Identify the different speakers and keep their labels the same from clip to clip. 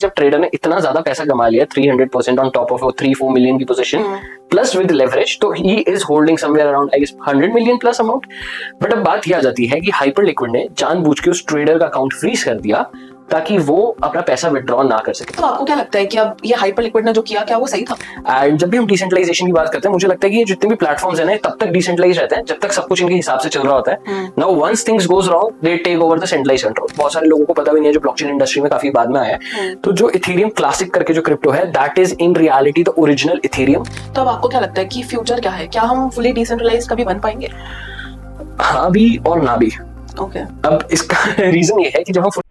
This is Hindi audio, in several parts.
Speaker 1: जब ट्रेडर ने इतना ज्यादा पैसा कमा लिया 300% ऑन टॉप ऑफ 3-4 मिलियन की पोजीशन प्लस विद लेवरेज, तो he is holding somewhere around I guess 100 million plus amount. But अब बात यह आ जाती है कि हाइपर लिक्विड ने जानबूझ के उस ट्रेडर का अकाउंट फ्रीज कर दिया ताकि वो अपना पैसा विड्रॉ ना कर सके।
Speaker 2: तो आपको क्या लगता है कि अब ये हाइपर लिक्विड ने जो किया क्या वो सही था?
Speaker 1: एंड जब भी हम डिसेंट्रलाइजेशन की बात करते हैं, मुझे लगता है कि ये जितने भी प्लेटफॉर्म्स हैं ना तब तक डिसेंट्रलाइज रहते हैं जब तक सब कुछ इनके हिसाब से चल रहा होता है। Now once things goes wrong they take over the centralized control. बहुत सारे लोगों को पता भी नहीं है, जो ब्लॉकचेन इंडस्ट्री में काफी बाद में आया है। तो जो इथेरियम क्लासिक करके जो क्रिप्टो है, that is in reality the original Ethereum.
Speaker 2: तो अब आपको क्या लगता है कि फ्यूचर क्या है? क्या हम फुली डिसेंट्रलाइज कभी बन पाएंगे?
Speaker 1: हाँ भी और ना भी।
Speaker 2: ओके।
Speaker 1: अब इसका रीजन ये है कि जब हम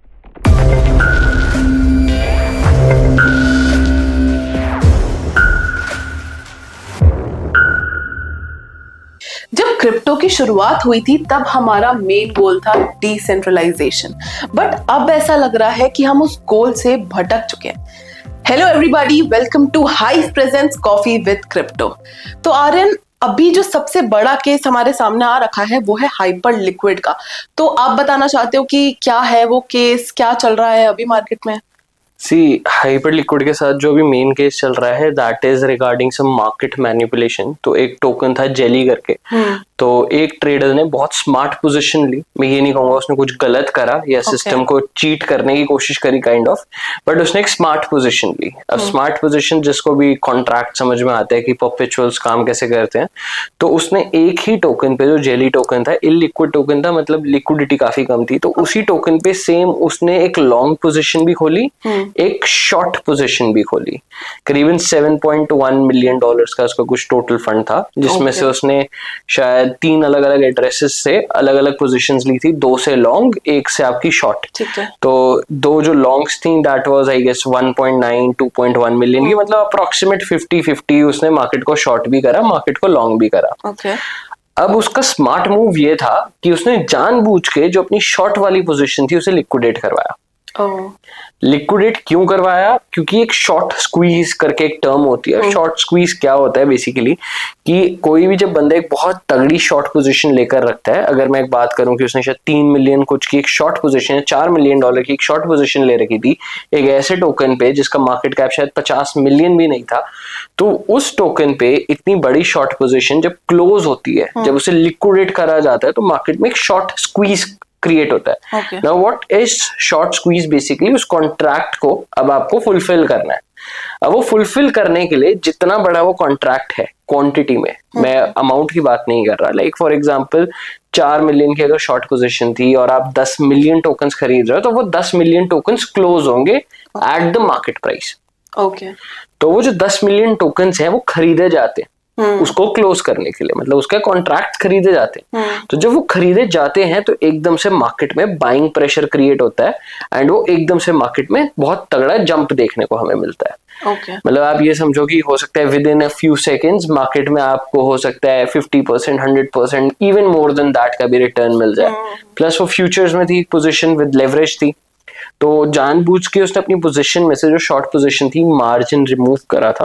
Speaker 2: जब क्रिप्टो की शुरुआत हुई थी तब हमारा मेन गोल था डिसेंट्रलाइजेशन, बट अब ऐसा लग रहा है कि हम उस गोल से भटक चुके हैं। Hello everybody, welcome to Hive Presence coffee with crypto. तो आर्यन, अभी जो सबसे बड़ा केस हमारे सामने आ रखा है वो है हाइपर लिक्विड का। तो आप बताना चाहते हो कि क्या है वो केस, क्या चल रहा है अभी मार्केट में?
Speaker 1: सी हाइपर लिक्विड के साथ जो भी मेन केस चल रहा है that is regarding some market manipulation. तो एक टोकन था जेली करके, तो एक ट्रेडर ने बहुत स्मार्ट पोजीशन ली। मैं ये नहीं कहूंगा उसने कुछ गलत करा या सिस्टम को चीट करने की कोशिश करी काइंड ऑफ, बट उसने एक स्मार्ट पोजीशन ली। अब स्मार्ट पोजीशन जिसको भी कॉन्ट्रैक्ट समझ में आता है कि परपेचुअल्स काम कैसे करते हैं, तो उसने एक ही टोकन पे, जो जेली टोकन था, इलिक्विड टोकन था, मतलब लिक्विडिटी काफी कम थी, तो उसी टोकन पे सेम उसने एक लॉन्ग पोजीशन भी खोली, एक शॉर्ट पोजीशन भी खोली। करीबन $7.1 मिलियन का उसका कुछ टोटल फंड था, जिसमें से उसने शायद 3 अलग अलग एड्रेसेस से अलग अलग पोजीशंस ली थी, 2 से लॉन्ग, 1 से आपकी शॉर्ट। तो 2 जो लॉन्ग्स थी that was I guess 1.9 2.1 million की, मतलब अप्रोक्सीमेट 50-50 उसने मार्केट को शॉर्ट भी करा, मार्केट को लॉन्ग भी करा। अब उसका स्मार्ट मूव ये था कि उसने जानबूझ के जो अपनी शॉर्ट वाली पोजीशन थी उसे लिक्विडेट करवाया। लिक्विडेट क्यों करवाया? क्योंकि एक शॉर्ट स्क्वीज करके एक टर्म होती है। शॉर्ट स्क्वीज क्या होता है बेसिकली, कि कोई भी जब बंदा एक बहुत तगड़ी शॉर्ट पोजीशन लेकर रखता है, अगर मैं एक बात करूं कि उसने शायद 3 मिलियन कुछ की एक शॉर्ट पोजीशन, $4 मिलियन की एक शॉर्ट पोजीशन ले रखी थी एक ऐसे टोकन पे जिसका मार्केट कैप शायद 50 मिलियन भी नहीं था, तो उस टोकन पे इतनी बड़ी शॉर्ट पोजीशन जब क्लोज होती है, जब उसे लिक्विडेट करा जाता है, तो मार्केट में एक शॉर्ट स्क्वीज क्रिएट होता है। Now what is short squeeze? Basically उस कॉन्ट्रैक्ट को अब आपको फुलफिल करना है। अब वो फुलफिल करने के लिए जितना बड़ा वो कॉन्ट्रैक्ट है क्वांटिटी में, मैं अमाउंट की बात नहीं कर रहा, लाइक फॉर एग्जांपल 4 मिलियन की अगर शॉर्ट पोजीशन थी और आप 10 मिलियन टोकन्स खरीद रहे हो, तो वो 10 मिलियन टोकन्स क्लोज होंगे एट द मार्केट प्राइस। तो वो जो 10 मिलियन टोकन्स हैं वो खरीदे जाते हैं उसको क्लोज करने के लिए, मतलब उसके कॉन्ट्रैक्ट खरीदे जाते हैं। तो जब वो खरीदे जाते हैं तो एकदम से मार्केट में बाइंग प्रेशर क्रिएट होता है एंड वो एकदम से मार्केट में बहुत तगड़ा जंप देखने को हमें मिलता है। मतलब आप ये समझो कि हो सकता है with in a few seconds market में आपको हो सकता है 50%, 100%, इवन मोर देन दैट का भी रिटर्न मिल जाए। प्लस वो फ्यूचर्स में थी, पोजीशन विद लेवरेज थी, तो जानबूझ के उसने अपनी पोजीशन में से जो शॉर्ट पोजीशन थी मार्जिन रिमूव करा था।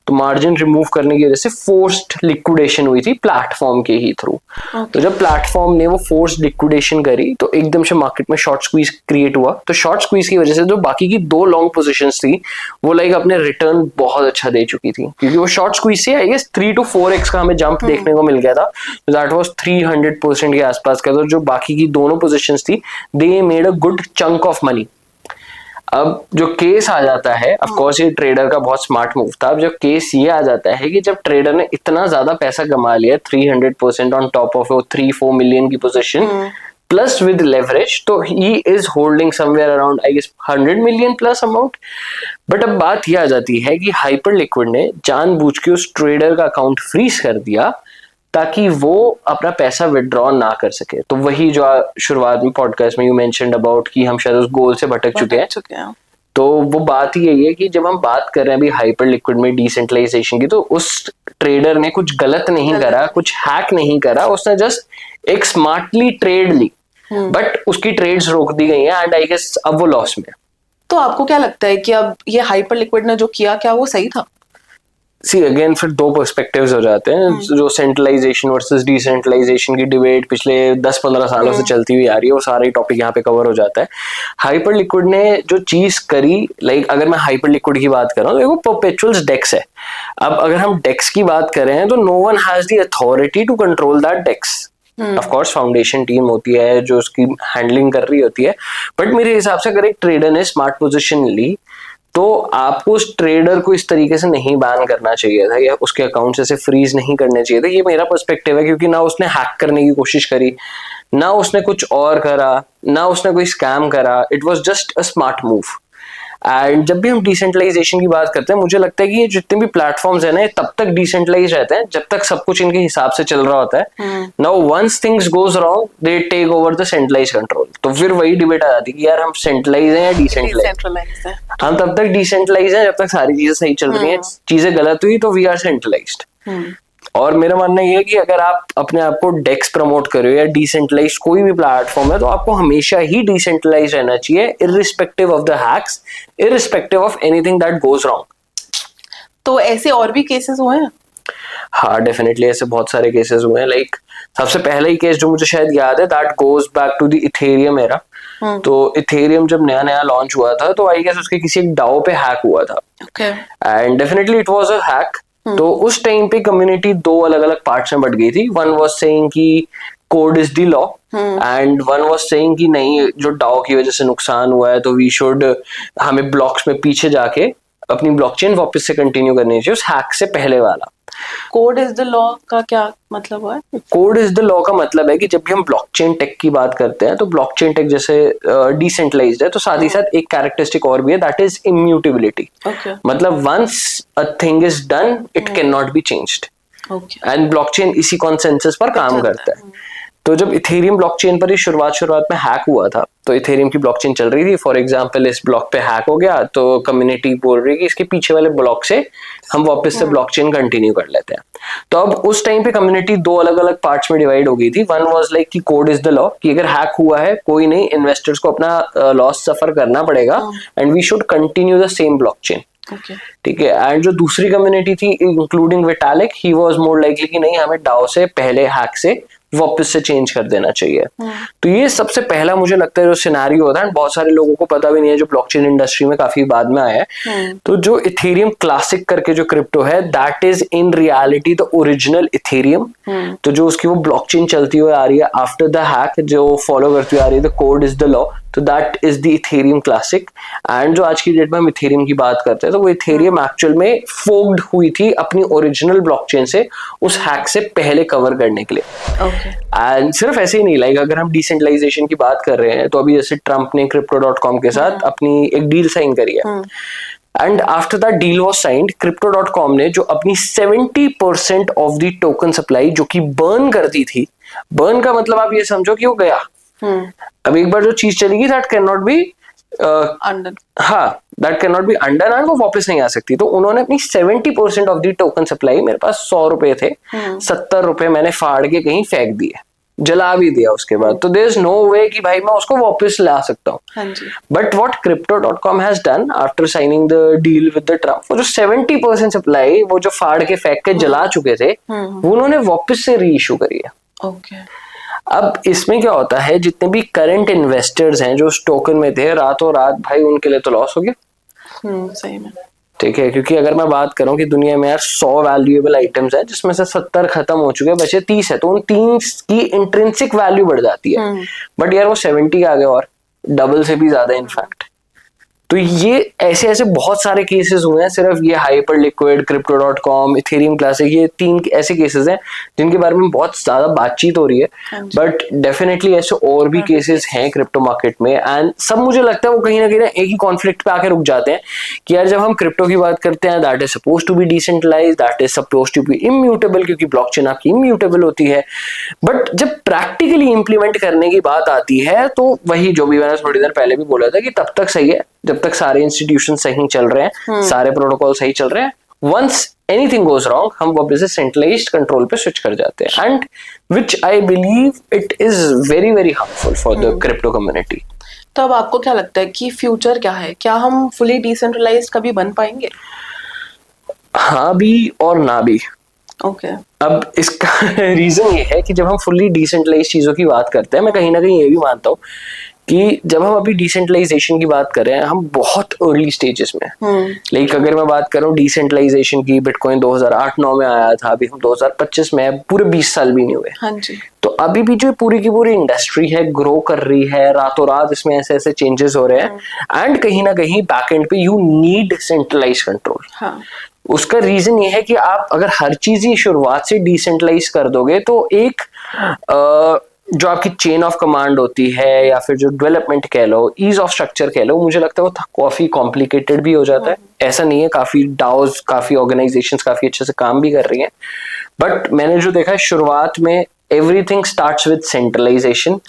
Speaker 1: तो मार्जिन रिमूव करने की वजह से फोर्स्ड लिक्विडेशन हुई थी प्लेटफॉर्म के ही थ्रू। तो जब प्लेटफॉर्म ने वो फोर्स्ड लिक्विडेशन करी तो एकदम से मार्केट में शॉर्ट स्क्वीज क्रिएट हुआ। तो शॉर्ट स्क्वीज की वजह से जो बाकी की 2 लॉन्ग पोजीशंस थी वो लाइक अपने रिटर्न बहुत अच्छा दे चुकी थी, क्योंकि वो शॉर्ट स्क्वीज से आई गेस 3 to 4x का हमें जंप देखने को मिल गया था। दैट वाज 300% के आसपास का। तो जो बाकी की दोनों पोजीशंस थी they made a good chunk of money. अब जो केस आ जाता है, ऑफ कोर्स ये ट्रेडर का बहुत स्मार्ट मूव था। अब जो केस ये आ जाता है कि जब ट्रेडर ने इतना ज्यादा पैसा कमा लिया 300% ऑन टॉप ऑफ 3-4 मिलियन की पोजीशन प्लस विद लेवरेज, तो he is holding somewhere around I guess 100 million plus amount. But अब बात ये आ जाती है कि हाइपर लिक्विड ने जानबूझ के उस ट्रेडर का अकाउंट फ्रीज कर दिया ताकि वो अपना पैसा विड्रॉ ना कर सके। तो वही जो शुरुआत में पॉडकास्ट में यू मेंशन्ड अबाउट कि हम शायद उस गोल से भटक चुके हैं। तो वो बात ही यही है कि जब हम बात कर रहे हैं अभी हाइपर लिक्विड में डिसेंट्रलाइजेशन की, तो उस ट्रेडर ने कुछ गलत नहीं करा, कुछ हैक नहीं करा, उसने जस्ट एक स्मार्टली ट्रेड ली, बट उसकी ट्रेड्स रोक दी गई हैं एंड आई गेस अब वो लॉस में।
Speaker 2: तो आपको क्या लगता है कि अब ये हाइपर लिक्विड ने जो किया क्या वो सही था?
Speaker 1: सी अगेन फिर दो पर्सपेक्टिव्स हो जाते हैं, जो सेंट्रलाइजेशन वर्सेस डिसेंट्रलाइजेशन की डिबेट पिछले 10-15 सालों से चलती हुई आ रही है, वो सारा ही टॉपिक यहाँ पे कवर हो जाता है। हाइपर लिक्विड ने जो चीज करी, लाइक अगर मैं हाइपर लिक्विड की बात कर रहा हूँ तो वो परपेचुअल्स डेक्स है। अब अगर हम डेक्स की बात करें तो no one has the authority to control that DEX. Of course foundation team होती है जो उसकी हैंडलिंग कर रही होती है, बट मेरे हिसाब से अगर एक ट्रेडर ने स्मार्ट पोजीशन ली तो आपको उस ट्रेडर को इस तरीके से नहीं बैन करना चाहिए था या उसके अकाउंट से फ्रीज नहीं करने चाहिए था। ये मेरा पर्सपेक्टिव है, क्योंकि ना उसने हैक करने की कोशिश करी, ना उसने कुछ और करा, ना उसने कोई स्कैम करा। It was just a smart move. And जब भी हम डिसेंट्रलाइजेशन की बात करते हैं, मुझे लगता है कि ये जितने भी प्लेटफॉर्म्स है ना, ये तब तक डिसेंट्रलाइज रहते हैं जब तक सब कुछ इनके हिसाब से चल रहा होता है। Now once things goes wrong they take over the centralize control. तो फिर वही डिबेट आ जाती है कि यार हम सेंट्रलाइज हैं या डिसेंट्रलाइज। हम तब तक डिसेंट्रलाइज हैं जब तक सारी चीजें सही चल रही हैं। चीजें गलत हुई तो वी आर सेंट्रलाइज्ड। और मेरा मानना ये है कि अगर आप अपने आप को डेक्स प्रमोट कर रहे हो या डिसेंट्रलाइज कोई भी प्लेटफॉर्म है, तो आपको हमेशा ही डिसेंट्रलाइज रहना चाहिए, irrespective of the hacks, irrespective of anything that goes wrong.
Speaker 2: तो ऐसे और भी केसेस हुए हैं?
Speaker 1: हाँ, डेफिनेटली ऐसे बहुत सारे केसेस हुए हैं। लाइक सबसे पहला ही केस जो मुझे शायद याद है, that goes back to the Ethereum era. तो इथेरियम जब नया नया लॉन्च हुआ था तो आई गेस उसके किसी एक डाओ पे हैक हुआ था, and definitely it was a hack. तो उस टाइम पे कम्युनिटी दो अलग अलग पार्ट्स में बट गई थी। वन वाज सेइंग कि code is the law, and one was saying कि नहीं, जो डाओ की वजह से नुकसान हुआ है तो वी शुड, हमें ब्लॉक्स में पीछे जाके अपनी ब्लॉकचेन वापस से कंटिन्यू करनी चाहिए, उस हैक से पहले वाला।
Speaker 2: कोड इज द लॉ का क्या मतलब हुआ है?
Speaker 1: कोड इज द लॉ का मतलब है कि जब भी हम ब्लॉकचेन टेक की बात करते हैं तो ब्लॉकचेन टेक जैसे डिसेंट्रलाइज्ड है, तो साथ ही साथ एक कैरेक्टरिस्टिक और भी है, दैट इज इम्यूटेबिलिटी। मतलब once a thing is done it can not be changed, and blockchain इसी कॉन्सेंसस पर काम करता है। तो जब इथेरियम ब्लॉकचेन पर ही शुरुआत में हैक हुआ था, तो इथेरियम की ब्लॉकचेन चल रही थी, फॉर एग्जांपल इस ब्लॉक पे हैक हो गया तो कम्युनिटी बोल रही है कि इसके पीछे वाले ब्लॉक से हम वापस से ब्लॉकचेन कंटिन्यू कर लेते हैं। तो अब उस टाइम पे कम्युनिटी दो अलग अलग पार्ट्स में डिवाइड हो गई थी। वन वाज लाइक कि कोड इज द लॉ, कि अगर हैक हुआ है कोई नहीं, इन्वेस्टर्स को अपना लॉस सफर करना पड़ेगा and we should continue the same blockchain. ठीक है। एंड जो दूसरी कम्युनिटी थी including Vitalik, he was more likely कि नहीं, हमें डाओ से पहले हैक से वापस से चेंज कर देना चाहिए। तो ये सबसे पहला मुझे लगता है जो सिनेरियो होता है, बहुत सारे लोगों को पता भी नहीं है, जो ब्लॉकचेन इंडस्ट्री में काफी बाद में आया है। तो जो इथेरियम क्लासिक करके जो क्रिप्टो है, that is in reality the original Ethereum. तो जो उसकी वो ब्लॉकचेन चलती हुई आ रही है आफ्टर द हैक, जो फॉलो करती हुई आ रही है, the code is the law, तो that is the Ethereum Classic. And जो आज की डेट में हम इथेरियम की बात करते हैं, तो वो इथेरियम एक्चुअल में फोक्ड हुई थी अपनी ओरिजिनल ब्लॉकचेन से उस हैक से पहले कवर करने के लिए। एंड सिर्फ ऐसे ही नहीं, लाइक अगर हम डिसेंट्रलाइजेशन की बात कर रहे हैं, तो अभी जैसे ट्रम्प ने Crypto.com के साथ अपनी एक डील साइन करी है, and after that deal was signed, Crypto.com ने जो अपनी 70% ऑफ द टोकन सप्लाई जो कि बर्न करती थी, बर्न का मतलब आप ये समझो कि वो गया। अब एक बार जो चीज चलेगी, दैट कैन नॉट बी अंडन, हाँ, that can not B undone, and वो वापस नहीं आ सकती। तो उन्होंने अपनी 70% ऑफ द टोकन सप्लाई, मेरे पास 100 रुपए थे, 70 रुपए मैंने फाड़ के कहीं फेंक दिए, जला भी दिया उसके बाद। तो देयर इज नो वे कि भाई मैं उसको वापस ला सकता हूँ। But what Crypto.com has done after signing the deal with the Trump, वो जो 70% सप्लाई वो जो फाड़ के फेंक के जला चुके थे, वो उन्होंने वापस से री इशू करी है। अब इसमें क्या होता है, जितने भी करंट इन्वेस्टर्स हैं जो उस टोकन में थे, रातों रात भाई उनके लिए तो लॉस हो गया।
Speaker 2: सही में,
Speaker 1: ठीक है, क्योंकि अगर मैं बात करूं कि दुनिया में यार 100 वैल्यूएबल आइटम्स हैं जिसमें से 70 खत्म हो चुके हैं, बचे 30 है, तो उन 30 की इंट्रिंसिक वैल्यू बढ़ जाती है। बट यार वो 70 आ गए और डबल से भी ज्यादा इनफैक्ट। तो ये ऐसे ऐसे बहुत सारे केसेस हुए हैं, सिर्फ ये hyper liquid, Crypto.com, Ethereum classic, ये 3 ऐसे केसेस हैं जिनके बारे में बहुत ज्यादा बातचीत हो रही है। बट डेफिनेटली ऐसे और भी केसेस हैं क्रिप्टो मार्केट में, एंड सब मुझे लगता है वो कहीं ना कहीं एक ही कॉन्फ्लिक्ट पे आके रुक जाते हैं कि यार जब हम क्रिप्टो की बात करते हैं, that is suppose to be decentralized, that is suppose to be immutable, क्योंकि ब्लॉकचेन आपकी इम्यूटेबल होती है। बट जब प्रैक्टिकली इंप्लीमेंट करने की बात आती है, तो वही जो भी मैंने थोड़ी देर पहले भी बोला था कि तब तक सही है जब तक सारे इंस्टीट्यूशन सही चल रहे हैं, सारे प्रोटोकॉल सही चल रहे हैं। वंस एनीथिंग गोज रॉन्ग, हम वापस से सेंट्रलाइज्ड कंट्रोल पे स्विच कर जाते हैं, and which I believe it is very very harmful for the crypto community.
Speaker 2: तो अब आपको क्या लगता है कि फ्यूचर क्या है? क्या हम फुली डिसेंट्रलाइज्ड कभी बन पाएंगे?
Speaker 1: हाँ भी और ना भी।
Speaker 2: ओके
Speaker 1: अब इसका रीजन ये है कि जब हम फुल्ली डिसेंट्रलाइज चीजों की बात करते हैं, मैं कहीं ना कहीं ये भी मानता हूँ कि जब हम अभी डिसेंट्रलाइजेशन की बात कर रहे हैं, हम बहुत अर्ली स्टेजेस में लाइक अगर मैं बात करूँ डिसेंट्रलाइजेशन की, बिटकॉइन 2008-9 में आया था, अभी हम 2025 में हैं, पूरे 20 साल भी नहीं हुए।
Speaker 2: हाँ जी।
Speaker 1: तो अभी भी जो पूरी की पूरी इंडस्ट्री है ग्रो कर रही है, रातों रात इसमें ऐसे ऐसे चेंजेस हो रहे हैं, एंड कहीं ना कहीं बैक एंड पे यू नीड सेंट्रलाइज कंट्रोल।
Speaker 2: हाँ।
Speaker 1: उसका रीजन ये है कि आप अगर हर चीज ही शुरुआत से डिसेंट्रलाइज कर दोगे तो एक जो आपकी चेन ऑफ कमांड होती है या फिर जो डेवलपमेंट कह लो, ईज ऑफ स्ट्रक्चर कह लो, मुझे लगता है वो काफी कॉम्प्लिकेटेड भी हो जाता है। ऐसा नहीं है, काफी डाउज, काफी ऑर्गेनाइजेशंस काफी अच्छे से काम भी कर रही हैं, बट मैंने जो देखा है शुरुआत में एवरीथिंग स्टार्ट्स विद सेंट्रलाइजेशन,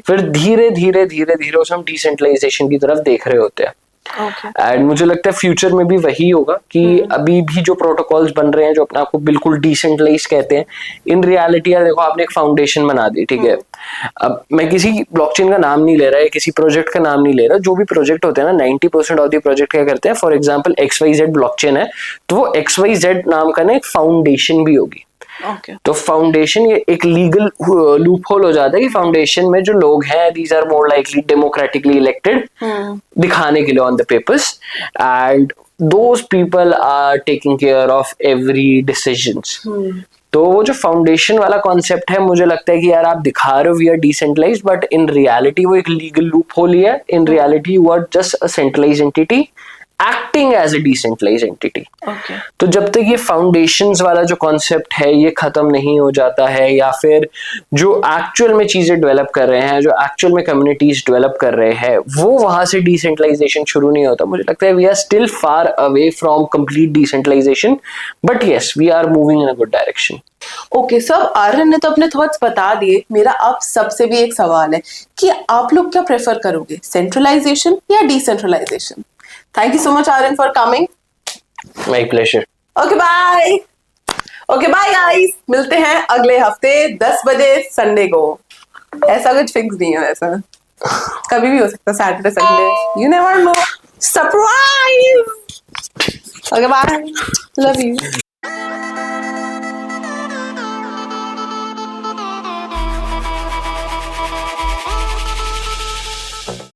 Speaker 1: फिर धीरे धीरे धीरे धीरे उसे हम डिसेंट्रलाइजेशन की तरफ देख रहे होते हैं। एंड मुझे लगता है फ्यूचर में भी वही होगा कि अभी भी जो प्रोटोकॉल्स बन रहे हैं जो अपने आप को बिल्कुल डिसेंट्रलाइज कहते हैं, इन रियलिटी यार देखो आपने एक फाउंडेशन बना दी, ठीक है। अब मैं किसी ब्लॉकचेन का नाम नहीं ले रहा है, किसी प्रोजेक्ट का नाम नहीं ले रहा, जो भी प्रोजेक्ट होते हैं ना 90% ऑफ द प्रोजेक्ट क्या करते हैं, फॉर एग्जांपल XYZ ब्लॉकचेन है तो वो XYZ नाम का ना एक फाउंडेशन भी होगी। तो फाउंडेशन ये एक लीगल लूप होल हो जाता है कि फाउंडेशन में जो लोग हैं these are more likely democratically elected दिखाने के लिए on the papers, and those people are taking care of every decisions. तो वो जो फाउंडेशन वाला कॉन्सेप्ट है, मुझे लगता है कि यार आप दिखा रहे हो we are decentralized, but in reality वो एक लीगल लूप होल ही है। In reality you are just a centralized entity acting as a decentralized entity. तो जब तक ये फाउंडेशंस वाला जो कॉन्सेप्ट है ये खत्म नहीं हो जाता है, या फिर जो एक्चुअल में चीजें डेवलप कर रहे हैं, जो एक्चुअल में कम्युनिटीज डेवलप कर रहे हैं, वो वहां से डिसेंट्रलाइजेशन शुरू नहीं होता, मुझे लगता है we are still far away from complete decentralization, but yes we are moving in a good direction.
Speaker 2: Okay sir, Aryan ने तो अपने थॉट्स बता दिए। मेरा आप सबसे भी एक सवाल है कि आप लोग क्या प्रेफर करोगे, सेंट्रलाइजेशन या decentralisation? Thank you so much, Aryan, for coming.
Speaker 1: My pleasure.
Speaker 2: Okay, bye. Okay, bye guys. मिलते हैं अगले हफ्ते 10 बजे संडे को। ऐसा कुछ फिक्स नहीं है वैसा, कभी भी हो सकता है, Saturday Sunday, you never know. Surprise. Okay, bye. Love you.